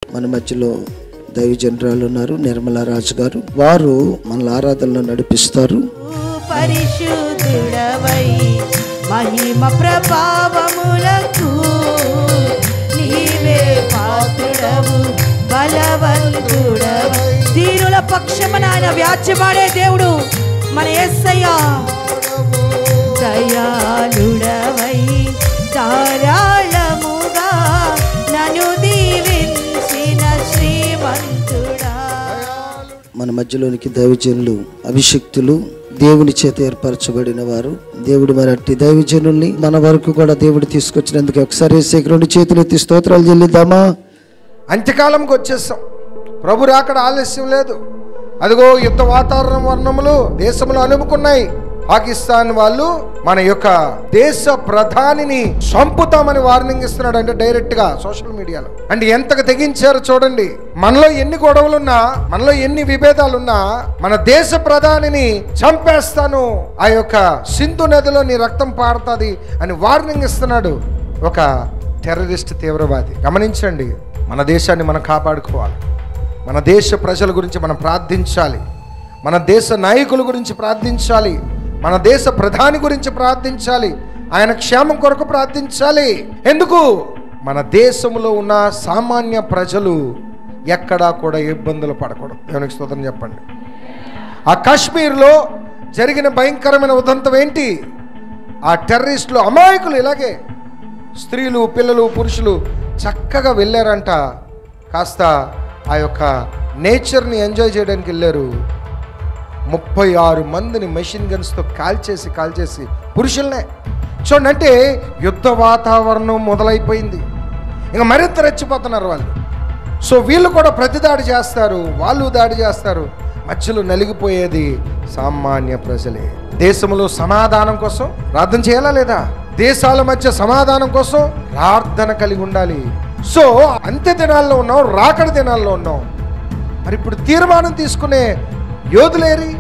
మన మధ్యలో దైవజనరాలు ఉన్నారు, నిర్మలా రాజు గారు. వారు మన ఆరాధనలో నడిపిస్తారు. పరిశుద్ధుడవై మహిమ ప్రభావములకు నీవే పాత్రుడవు, బలవంతుడవు. దీనుల పక్షమున ఆయన వ్యాజ్యమాడే దేవుడు మన యేసయ్య. దయాళుడవై ధారాళముగా నన్ను దీవించిన శ్రీమంతుడా. మన మధ్యలోనికి దైవజనులు, అభిషిక్తులు, దేవుని చేత ఏర్పరచబడిన వారు. దేవుడు మరి అట్టి దైవజనుల్ని మన వరకు కూడా దేవుడు తీసుకొచ్చినందుకు ఒకసారి రెండు చేతులు ఎత్తి స్తోత్రాలు చెల్లిద్దామా? అంత్యకాలంకి వచ్చేసాం. ప్రభు రాకడ ఆలస్యం లేదు. అదిగో యుద్ధ వాతావరణం వర్ణములు దేశంలో అలుముకున్నాయి. పాకిస్తాన్ వాళ్ళు మన యొక్క దేశ ప్రధానిని చంపుతామని వార్నింగ్ ఇస్తున్నాడు. అంటే డైరెక్ట్ గా సోషల్ మీడియాలో. అంటే ఎంతగా తెగించారు చూడండి. మనలో ఎన్ని గొడవలున్నా, మనలో ఎన్ని విభేదాలున్నా, మన దేశ ప్రధానిని చంపేస్తాను, ఆ యొక్క సింధు నదిలో నీ రక్తం పారుతుంది అని వార్నింగ్ ఇస్తున్నాడు ఒక టెర్రరిస్ట్ తీవ్రవాది. గమనించండి, మన దేశాన్ని మనం కాపాడుకోవాలి. మన దేశ ప్రజల గురించి మనం ప్రార్థించాలి. మన దేశ నాయకుల గురించి ప్రార్థించాలి. మన దేశ ప్రధాని గురించి ప్రార్థించాలి. ఆయన క్షేమం కొరకు ప్రార్థించాలి. ఎందుకు? మన దేశంలో ఉన్న సామాన్య ప్రజలు ఎక్కడా కూడా ఇబ్బందులు పడకూడదు. దేవునికి స్తోత్రం చెప్పండి. ఆ కాశ్మీర్లో జరిగిన భయంకరమైన ఉదంతం ఏంటి? ఆ టెర్రరిస్టులు అమాయకులు ఇలాగే స్త్రీలు, పిల్లలు, పురుషులు చక్కగా వెళ్ళారంట. కాస్త ఆ యొక్క నేచర్ని ఎంజాయ్ చేయడానికి వెళ్ళారు. 36 మందిని మెషిన్ గన్స్తో కాల్చేసి పురుషులనే చూడండి. అంటే యుద్ధ వాతావరణం మొదలైపోయింది. ఇంకా మరింత రెచ్చిపోతున్నారు వాళ్ళు. సో వీళ్ళు కూడా ప్రతిదాడి చేస్తారు, వాళ్ళు దాడి చేస్తారు. మధ్యలో నలిగిపోయేది సామాన్య ప్రజలే. దేశంలో సమాధానం కోసం ప్రార్థన చేయాలా లేదా? దేశాల మధ్య సమాధానం కోసం ప్రార్థన కలిగి ఉండాలి. సో అంత్య దినాల్లో ఉన్నాం, రాకడ దినాల్లో ఉన్నాం. మరి ఇప్పుడు తీర్మానం తీసుకునే యోధులేరి,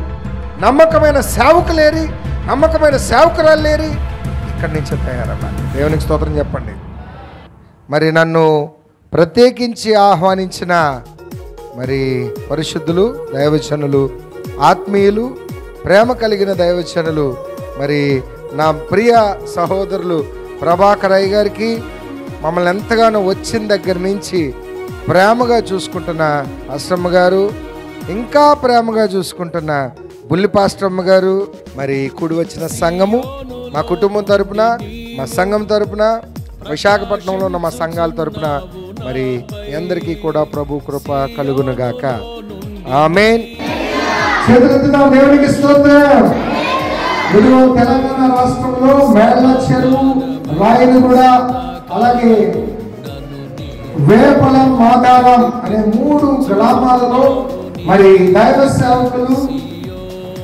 నమ్మకమైన సేవకులేరి, నమ్మకమైన సేవకురాలు లేరి. ఇక్కడి నుంచి తయారవ్వాలి. దేవునికి స్తోత్రం చెప్పండి. మరి నన్ను ప్రత్యేకించి ఆహ్వానించిన మరి పరిశుద్ధులు, దైవజనులు, ఆత్మీయులు, ప్రేమ కలిగిన దైవజనులు, మరి నా ప్రియ సహోదరులు ప్రభాకరయ్య గారికి, మమ్మల్ని ఎంతగానో వచ్చిన దగ్గర నుంచి ప్రేమగా చూసుకుంటున్న అశ్రమ్మ గారు, ఇంకా ప్రేమగా చూసుకుంటున్న బుల్లి పాస్టమ్మ గారు, మరి కూడి వచ్చిన సంఘము, మా కుటుంబం తరపున, మా సంఘం తరపున, విశాఖపట్నంలో ఉన్న మా సంఘాల తరపున మరి అందరికీ కూడా ప్రభు కృప కలుగునుగాక. ఆమేన్. దేవునికి స్తోత్రం. తెలంగాణ రాష్ట్రంలో మేళ్ళ చెరువు, రాయలగూడ, అలాగే వేపలం, మాదారం అనే 3 గ్రామాలలో మరి దైవ సేవకులు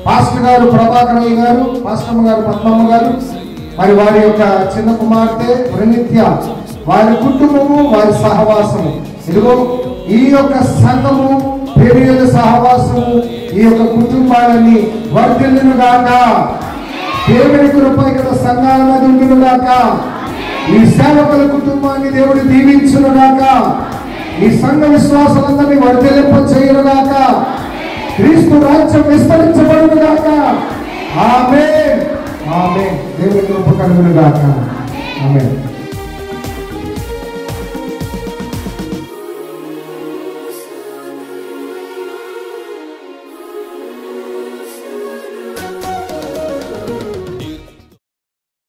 పాస్టర్ గారు ప్రభాకరయ్య గారు, పాస్టమ్మ గారు పద్మమ్మ గారు, మరి వారి యొక్క చిన్న కుమార్తె ప్రణిత్య, వారి కుటుంబము, వారి సహవాసము, ఇదిగో ఈ యొక్క సంఘము, పెరియల సహవాసము, ఈ యొక్క కుటుంబాలని వర్ధిల్లును గాక. దేవుని కృప ఇక్కడ సంఘాల మీద ఉండును గాక. ఈ సేవకుల కుటుంబాన్ని దేవుడు దీవించును గాక. ఈ సంఘ విశ్వాసాలందరినీ వర్ధిల్లింప చేయును గాక. క్రీస్తు రాజ్యం విస్తరించబడును గాక. ఆమేన్. ఆమేన్. దేవుని కృప కలుగును గాక. ఆమేన్.